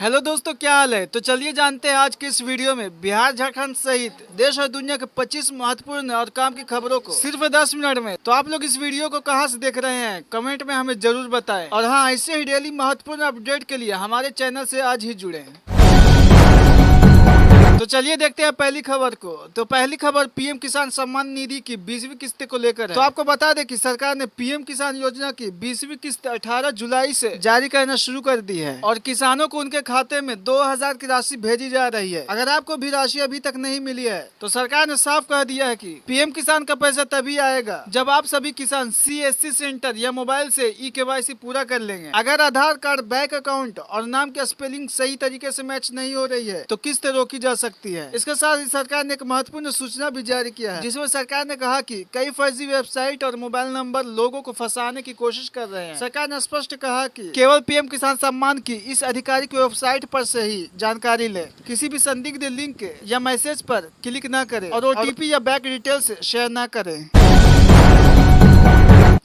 Hello दोस्तों, क्या हाल है। तो चलिए जानते हैं आज के इस वीडियो में बिहार झारखंड सहित देश और दुनिया के 25 महत्वपूर्ण और काम की खबरों को सिर्फ 10 मिनट में। तो आप लोग इस वीडियो को कहां से देख रहे हैं कमेंट में हमें जरूर बताएं। और हाँ, ऐसे ही डेली महत्वपूर्ण अपडेट के लिए हमारे चैनल से आज ही जुड़े। तो चलिए देखते हैं पहली खबर को। तो पहली खबर पीएम किसान सम्मान निधि की 20वीं किस्त को लेकर है। तो आपको बता दें कि सरकार ने पीएम किसान योजना की 20वीं किस्त 18 जुलाई से जारी करना शुरू कर दी है और किसानों को उनके खाते में 2000 की राशि भेजी जा रही है। अगर आपको भी राशि अभी तक नहीं मिली है तो सरकार ने साफ कह दिया है कि पीएम किसान का पैसा तभी आएगा जब आप सभी किसान CSC सेंटर या मोबाइल से eKYC पूरा कर लेंगे। अगर आधार कार्ड, बैंक अकाउंट और नाम की स्पेलिंग सही तरीके से मैच नहीं हो रही है तो किस्त रोकी जा सकती है। इसके साथ ही सरकार ने एक महत्वपूर्ण सूचना भी जारी किया है, जिसमें सरकार ने कहा कि कई फर्जी वेबसाइट और मोबाइल नंबर लोगों को फंसाने की कोशिश कर रहे हैं। सरकार ने स्पष्ट कहा कि केवल पीएम किसान सम्मान की इस आधिकारिक वेबसाइट पर से ही जानकारी ले, किसी भी संदिग्ध लिंक या मैसेज पर क्लिक न करें और OTP या बैंक डिटेल्स शेयर न करें।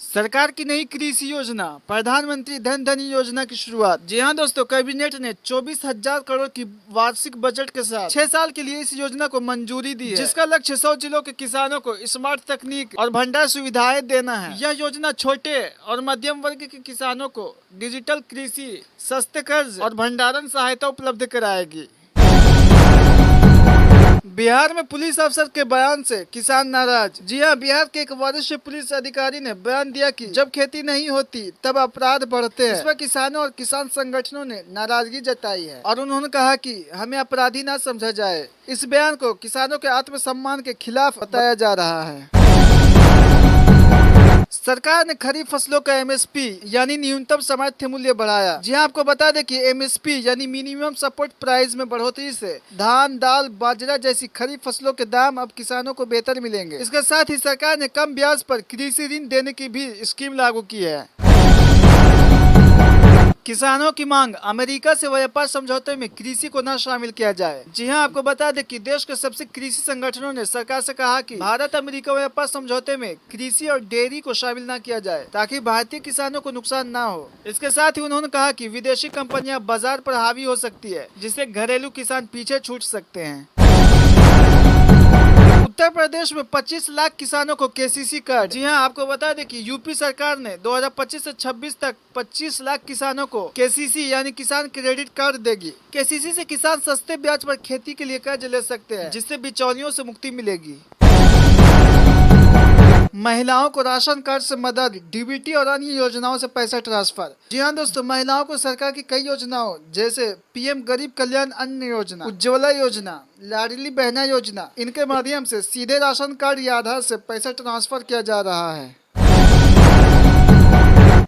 सरकार की नई कृषि योजना प्रधानमंत्री धन धन योजना की शुरुआत। जी हाँ दोस्तों, कैबिनेट ने 24,000 करोड़ की वार्षिक बजट के साथ 6 साल के लिए इस योजना को मंजूरी दी है, जिसका लक्ष्य 100 जिलों के किसानों को स्मार्ट तकनीक और भंडार सुविधाएं देना है। यह योजना छोटे और मध्यम वर्ग के किसानों को डिजिटल कृषि, सस्ते कर्ज और भंडारण सहायता उपलब्ध कराएगी। बिहार में पुलिस अफसर के बयान से किसान नाराज। जी हाँ, बिहार के एक वरिष्ठ पुलिस अधिकारी ने बयान दिया कि जब खेती नहीं होती तब अपराध बढ़ते हैं। इस पर किसानों और किसान संगठनों ने नाराजगी जताई है और उन्होंने कहा कि हमें अपराधी न समझा जाए। इस बयान को किसानों के आत्मसम्मान के खिलाफ बताया जा रहा है। सरकार ने खरीफ फसलों का MSP यानी न्यूनतम समर्थन मूल्य बढ़ाया। जी हाँ, आपको बता दें कि MSP यानी मिनिमम सपोर्ट प्राइस में बढ़ोतरी से धान, दाल, बाजरा जैसी खरीफ फसलों के दाम अब किसानों को बेहतर मिलेंगे। इसके साथ ही सरकार ने कम ब्याज पर कृषि ऋण देने की भी स्कीम लागू की है। किसानों की मांग, अमेरिका से व्यापार समझौते में कृषि को न शामिल किया जाए। जी हां, आपको बता दें कि देश के सबसे कृषि संगठनों ने सरकार से कहा कि भारत अमेरिका व्यापार समझौते में कृषि और डेयरी को शामिल न किया जाए ताकि भारतीय किसानों को नुकसान न हो। इसके साथ ही उन्होंने कहा कि विदेशी कंपनियां बाजार पर हावी हो सकती है, जिससे घरेलू किसान पीछे छूट सकते हैं। उत्तर प्रदेश में 25 लाख किसानों को KCC कार्ड। जी हां, आपको बता दें कि यूपी सरकार ने 2025 से 26 तक 25 लाख किसानों को KCC यानी किसान क्रेडिट कार्ड देगी। KCC से किसान सस्ते ब्याज पर खेती के लिए कर्ज ले सकते हैं, जिससे बिचौलियों से मुक्ति मिलेगी। महिलाओं को राशन कार्ड से मदद, DBT और अन्य योजनाओं से पैसा ट्रांसफर। जी हाँ दोस्तों, महिलाओं को सरकार की कई योजनाओं जैसे PM गरीब कल्याण अन्न योजना, उज्ज्वला योजना, लाडली बहना योजना, इनके माध्यम से सीधे राशन कार्ड या आधार से पैसा ट्रांसफर किया जा रहा है।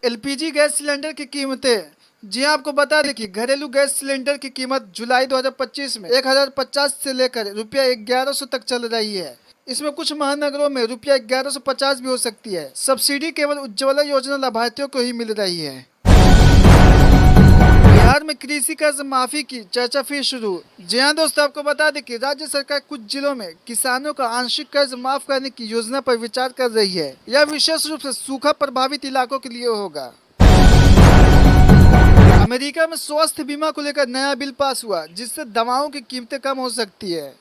LPG गैस सिलेंडर की कीमतें। जी हाँ, आपको बता दें कि घरेलू गैस सिलेंडर की कीमत जुलाई 2025 में 1050 से लेकर ₹1100 तक चल रही है। इसमें कुछ महानगरों में ₹1150 भी हो सकती है। सब्सिडी केवल उज्ज्वला योजना लाभार्थियों को ही मिल रही है। बिहार में कृषि कर्ज माफी की चर्चा फिर शुरू। जी हाँ दोस्तों, आपको बता दें कि राज्य सरकार कुछ जिलों में किसानों का आंशिक कर्ज माफ करने की योजना पर विचार कर रही है। यह विशेष रूप से सूखा प्रभावित इलाकों के लिए होगा। अमेरिका में स्वास्थ्य बीमा को लेकर नया बिल पास हुआ, जिससे दवाओं की कीमतें कम हो सकती है।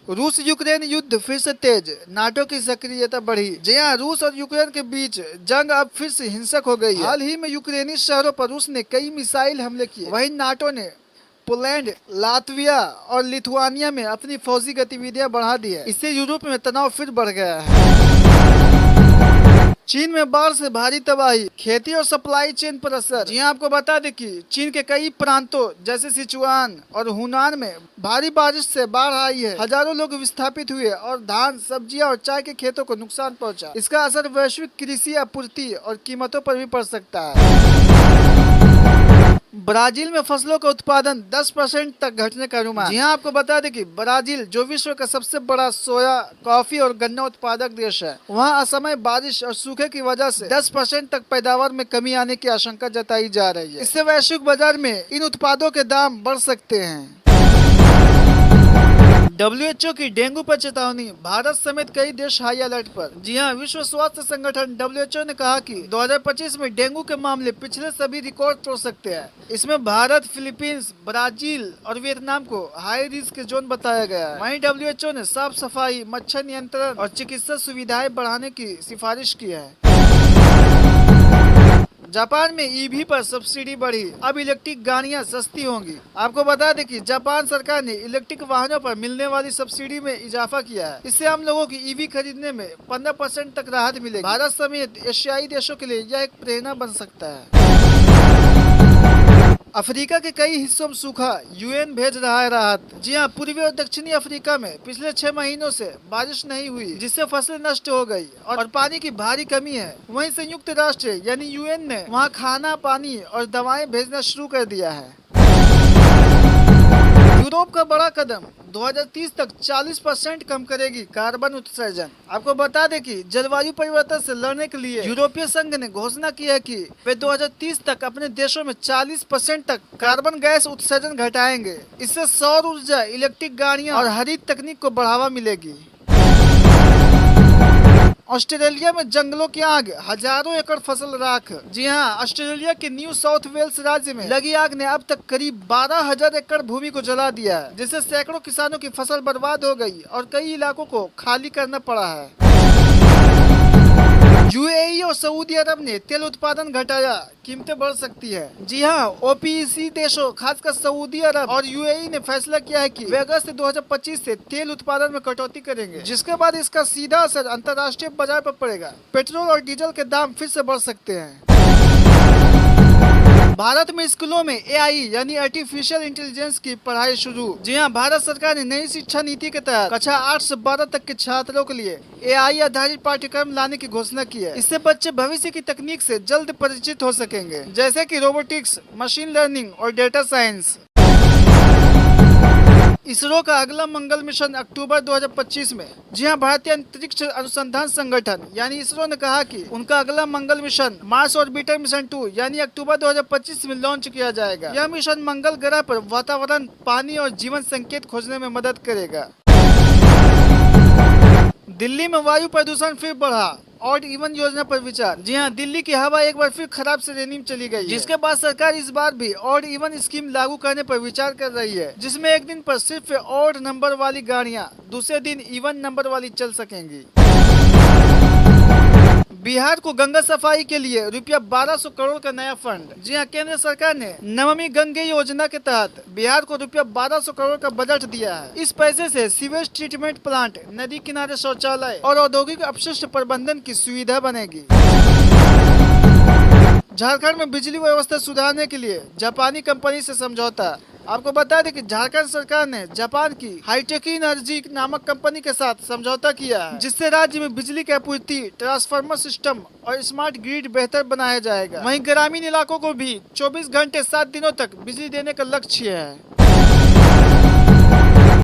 रूस यूक्रेन युद्ध फिर से तेज, नाटो की सक्रियता बढ़ी। जी हाँ, रूस और यूक्रेन के बीच जंग अब फिर से हिंसक हो गई है। हाल ही में यूक्रेनी शहरों पर रूस ने कई मिसाइल हमले किए। वहीं नाटो ने पोलैंड, लातविया और लिथुआनिया में अपनी फौजी गतिविधियां बढ़ा दी है। इससे यूरोप में तनाव फिर बढ़ गया है। चीन में बाढ़ से भारी तबाही, खेती और सप्लाई चेन पर असर। जी हाँ, आपको बता दें कि चीन के कई प्रांतों जैसे सिचुआन और हुनान में भारी बारिश से बाढ़ आई है। हजारों लोग विस्थापित हुए और धान, सब्जियां और चाय के खेतों को नुकसान पहुंचा। इसका असर वैश्विक कृषि आपूर्ति और कीमतों पर भी पड़ सकता है। ब्राजील में फसलों का उत्पादन 10% तक घटने का अनुमान। जी हाँ, आपको बता दें कि ब्राजील जो विश्व का सबसे बड़ा सोया, कॉफी और गन्ना उत्पादक देश है, वहाँ असमय बारिश और सूखे की वजह से 10% तक पैदावार में कमी आने की आशंका जताई जा रही है। इससे वैश्विक बाजार में इन उत्पादों के दाम बढ़ सकते हैं। WHO की डेंगू पर चेतावनी, भारत समेत कई देश हाई अलर्ट पर। जी हां, विश्व स्वास्थ्य संगठन WHO ने कहा कि 2025 में डेंगू के मामले पिछले सभी रिकॉर्ड तोड़ सकते हैं। इसमें भारत, फिलीपींस, ब्राजील और वियतनाम को हाई रिस्क जोन बताया गया है। वहीं WHO ने साफ सफाई, मच्छर नियंत्रण और चिकित्सा सुविधाएं बढ़ाने की सिफारिश की है। जापान में ईवी पर सब्सिडी बढ़ी, अब इलेक्ट्रिक गाड़ियां सस्ती होंगी। आपको बता दें कि जापान सरकार ने इलेक्ट्रिक वाहनों पर मिलने वाली सब्सिडी में इजाफा किया है। इससे आम लोगों की ईवी खरीदने में 15% तक राहत मिलेगी। भारत समेत एशियाई देशों के लिए यह एक प्रेरणा बन सकता है। अफ्रीका के कई हिस्सों में सूखा, यूएन भेज रहा है राहत। जी हां, पूर्वी और दक्षिणी अफ्रीका में पिछले 6 महीनों से बारिश नहीं हुई, जिससे फसलें नष्ट हो गई और पानी की भारी कमी है। वहीं संयुक्त राष्ट्र यानी यूएन ने वहां खाना, पानी और दवाएं भेजना शुरू कर दिया है। यूरोप का बड़ा कदम, 2030 तक 40% कम करेगी कार्बन उत्सर्जन। आपको बता दें कि जलवायु परिवर्तन से लड़ने के लिए यूरोपीय संघ ने घोषणा की है कि वे 2030 तक अपने देशों में 40% तक कार्बन गैस उत्सर्जन घटाएंगे। इससे सौर ऊर्जा, इलेक्ट्रिक गाड़ियां और हरित तकनीक को बढ़ावा मिलेगी। ऑस्ट्रेलिया में जंगलों की आग, हजारों एकड़ फसल राख। जी हां, ऑस्ट्रेलिया के न्यू साउथ वेल्स राज्य में लगी आग ने अब तक करीब 12,000 एकड़ भूमि को जला दिया है, जिससे सैकड़ों किसानों की फसल बर्बाद हो गई और कई इलाकों को खाली करना पड़ा है। यूएई और सऊदी अरब ने तेल उत्पादन घटाया, कीमतें बढ़ सकती है। जी हां, ओपीईसी देशों खासकर सऊदी अरब और यूएई ने फैसला किया है कि वे अगस्त 2025 से तेल उत्पादन में कटौती करेंगे, जिसके बाद इसका सीधा असर अंतर्राष्ट्रीय बाजार पर पड़ेगा। पेट्रोल और डीजल के दाम फिर से बढ़ सकते हैं। भारत में स्कूलों में एआई यानी आर्टिफिशियल इंटेलिजेंस की पढ़ाई शुरू। जी हां, भारत सरकार ने नई शिक्षा नीति के तहत कक्षा 8 से 12 तक के छात्रों के लिए एआई आधारित पाठ्यक्रम लाने की घोषणा की है। इससे बच्चे भविष्य की तकनीक से जल्द परिचित हो सकेंगे, जैसे कि रोबोटिक्स, मशीन लर्निंग और डेटा साइंस। इसरो का अगला मंगल मिशन अक्टूबर 2025 में। जी हां, भारतीय अंतरिक्ष अनुसंधान संगठन यानी इसरो ने कहा कि उनका अगला मंगल मिशन मार्स ऑर्बिटर मिशन 2 यानी अक्टूबर 2025 में लॉन्च किया जाएगा। यह मिशन मंगल ग्रह पर वातावरण, पानी और जीवन संकेत खोजने में मदद करेगा। दिल्ली में वायु प्रदूषण फिर बढ़ा, ऑड इवन योजना पर विचार। जी हां, दिल्ली की हवा एक बार फिर खराब श्रेणी में चली गई, जिसके बाद सरकार इस बार भी ऑड इवन स्कीम लागू करने पर विचार कर रही है, जिसमें एक दिन पर सिर्फ ऑड नंबर वाली गाड़ियां, दूसरे दिन इवन नंबर वाली चल सकेंगी। बिहार को गंगा सफाई के लिए रुपया 1200 करोड़ का नया फंड। जी हां, केंद्र सरकार ने नमामि गंगे योजना के तहत बिहार को रुपया 1200 करोड़ का बजट दिया है। इस पैसे से सीवेज ट्रीटमेंट प्लांट, नदी किनारे शौचालय और औद्योगिक अपशिष्ट प्रबंधन की सुविधा बनेगी। झारखंड में बिजली व्यवस्था सुधारने के लिए जापानी कंपनी से समझौता। आपको बता दें कि झारखंड सरकार ने जापान की हाईटेक एनर्जी नामक कंपनी के साथ समझौता किया है, जिससे राज्य में बिजली की आपूर्ति, ट्रांसफार्मर सिस्टम और स्मार्ट ग्रिड बेहतर बनाया जाएगा। वहीं ग्रामीण इलाकों को भी 24 घंटे 7 दिनों तक बिजली देने का लक्ष्य है।